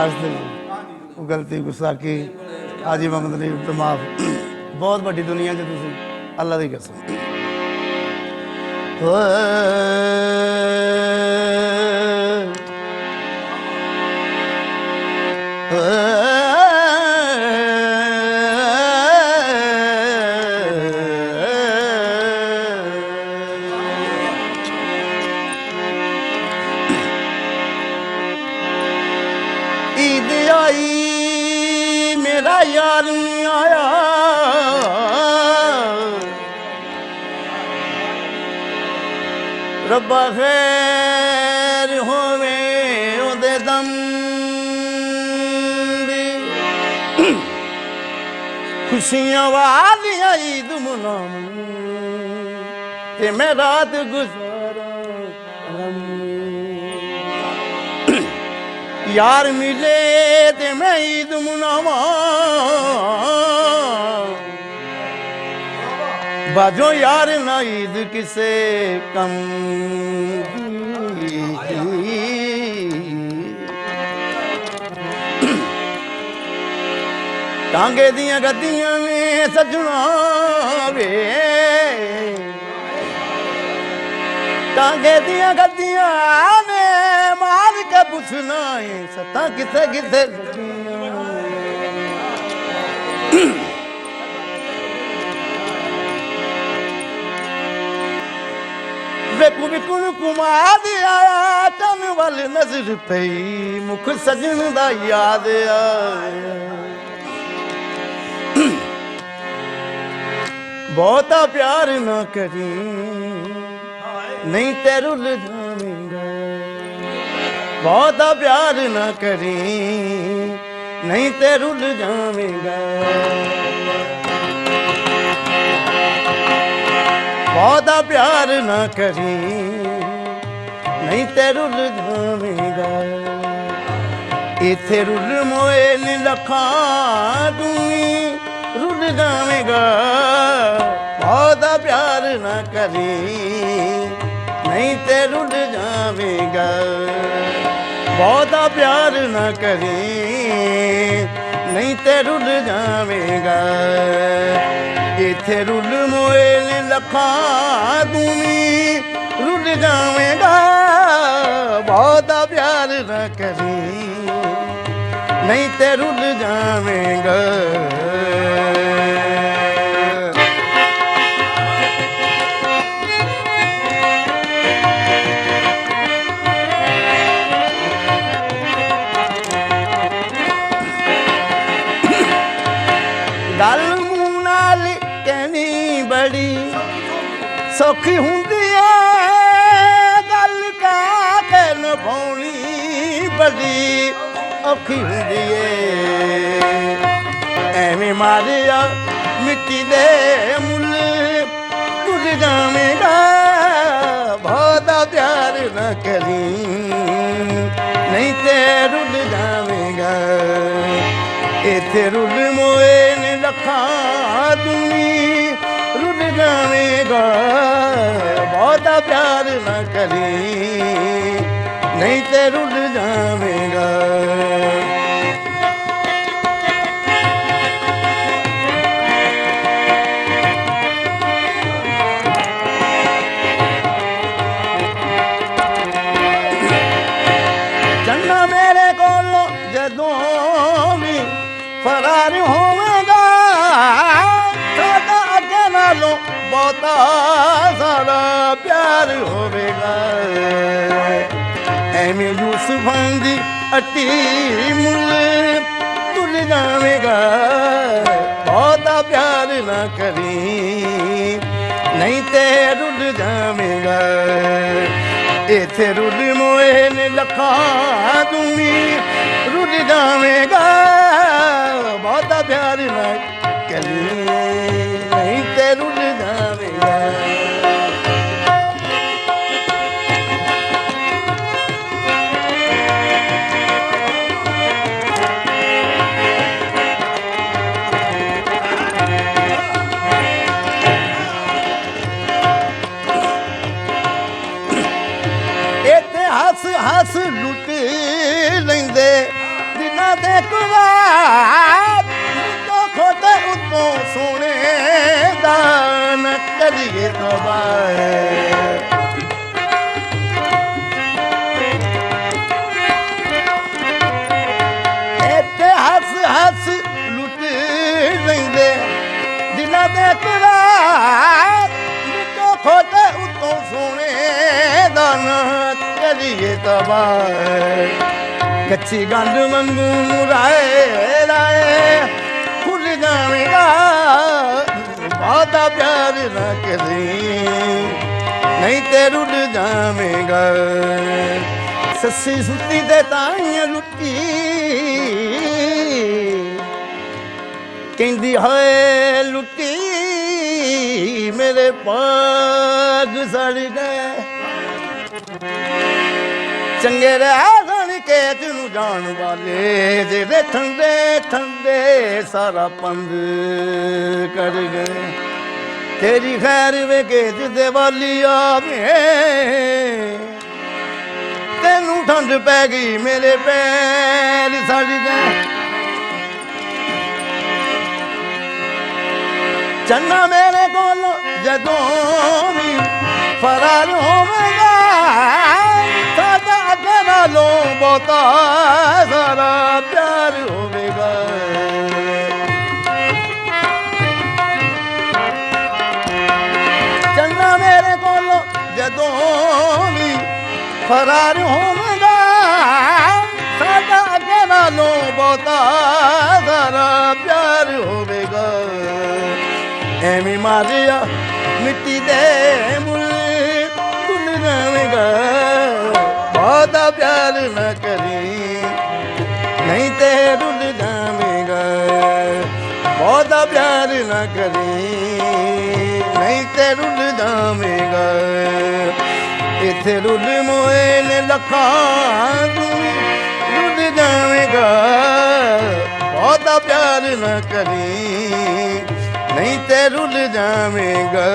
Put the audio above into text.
इजाजत वो गलती गुस्ताखी आजी मंगत नहीं तो माफ बहुत बड़ी दुनिया च तुसी अल्लाह दी कसम ईद आई मेरा यार नहीं आया रब्बा खैर होवे ओदे दम दी खुशियां वालियां ईद मनाऊं ते मैं रात गुजारा यार मिले ते मैं ईद मनावा बाजो यार ना ईद किसे कम टांगे दियां गद्दियां ने सजना वे टांगे दियां गद्दियां ने मार के पुछना है सता किथे किथे बेकू बिकुन कुमा दिया तन वाल नजर पई मुख सजन दा याद आया बहुता प्यार ना करी नहीं ते रुल जावेंगा बहुता प्यार ना करी नहीं ते रुल जावेंगा बहुता प्यार ना करी नहीं ते रुल जावेंगा इथे रुल मोए नी लखा तू रुल जावेंगा बहुता प्यार ना करी नहीं ते रुल जावेगा बहुता प्यार ना करी नहीं ते रुल जावेगा इथे रुल मोए लखा दूनी रुल जावेगा बहुता प्यार ना करी नहीं ते रुल जावेगा गल मूंह नाल कहनी बड़ी सौखी हुंदी है गल कह के निभाउणी बड़ी औखी हुंदी है एवें मारिया मिट्टी दे मुल तुल जावेगा बहुता प्यार न करी नहीं ते रुल जावेगा इथे रुल मोए ने लखा दूनी रुल जावेगा बहुता प्यार न करी नहीं ते रुल जावेगा चन्ना मेरे कोलों जदों भी फरार होवेगा सादा अगे नालों बहुता सारा प्यार होवेगा एवें यूसुफां दी अटी मुल तुल जावेगा बहुता प्यार ना करी नहीं ते रुल जावेगा इथे रुल मोए ने लखा दूनी रुल जावेगा बहुता प्यार ना करी नहीं ते रुल जावेगा हस हस लुट लेंदे दिल ਉੱਤੋਂ ਖੋਟੇ ਉੱਤੋਂ ਸੋਹਣੇ ਦਾ ਨਾ ਕਰੀਏ ਤਬਾਹ ਹੱਸ ਹੱਸ ਲੁੱਟ ਲੈਂਦੇ ਦਿਲਾਂ ਦੇ ਕਰਾਰ ਵਿੱਚੋਂ ਖੋਟੇ ਉੱਤੋਂ ਸੋਹਣੇ ਦਾ ਨਾ ਕਰੀਏ ਤਬਾਹ ਕੱਚੀ ਗੰਢ ਵਾਂਗੂ ਮੁਰਾਏ ਰਾਏ ਖੁੱਲ ਜਾਵੇਗਾ ਬਹੁਤਾ ਪਿਆਰ ਨਾ ਕਰੀ ਨਹੀਂ ਤੇ ਰੁੱਲ ਜਾਵੇਗਾ ਸੱਸੀ ਸੁੱਤੀ ਤੇ ਤਾਈਆਂ ਲੁੱਟੀ ਕਹਿੰਦੀ ਹਾਏ ਲੁੱਟੀ ਮੇਰੇ ਪੱਗ ਸੜ ਗਏ ਚੰਗੇ ਰਹਿਣ ਕੇ ਤੈਨੂੰ ਜਾਣ ਵਾਲੇ ਜਿਹੜੇ ਠੰਡੇ ਠੰਡੇ ਸਾਰਾ ਪੰਧ ਕਰ ਗਏ ਤੇਰੀ ਖੈਰ ਵੇਖੇ ਜਿਦੇ ਵਾਲੀ ਆਵੇ ਤੈਨੂੰ ਠੰਡ ਪੈ ਗਈ ਮੇਰੇ ਪੈਰ ਸੜ ਗਏ ਚੰਨਾ ਮੇਰੇ ਕੋਲ ਜਦੋਂ ਵੀ ਫਰਾਰ ਹੋਵੇਗਾ ਸਾਡਾ ਅੱਗੇ ਨਾਲੋਂ ਬਹੁਤਾ ਸਾਰਾ ਪਿਆਰ ਹੋਵੇਗਾ ਚੰਨਾ ਮੇਰੇ ਕੋਲ ਜਦੋਂ ਵੀ ਫਰਾਰ ਹੋਵੇਗਾ ਸਾਡਾ ਅੱਗੇ ਨਾਲੋਂ ਬਹੁਤਾ ਸਾਰਾ ਪਿਆਰ ਹੋਵੇਗਾ ਐਵੇਂ ਮਾਰਿਆ ਮਿੱਟੀ ਦੇ ਮੁੱਲ ਤੁਲ ਜਾਵੇਗਾ ਬਹੁਤਾ ਪਿਆਰ ਨਾ ਕਰੀ ਨਹੀਂ ਤੇ ਰੁੱਲ ਜਾਵੇਗਾ ਬਹੁਤਾ ਪਿਆਰ ਨਾ ਕਰੀ ਨਹੀਂ ਤੇ ਰੁੱਲ ਜਾਵੇਗਾ ਇੱਥੇ ਰੁੱਲ ਮੋਏ ਨੇ ਲੱਖਾਂ ਤੂੰ ਰੁੱਲ ਜਾਵੇਗਾ ਬਹੁਤਾ ਪਿਆਰ ਨਾ ਕਰੀ ਨਹੀਂ ਤੇ ਰੁੱਲ ਜਾਵੇਗਾ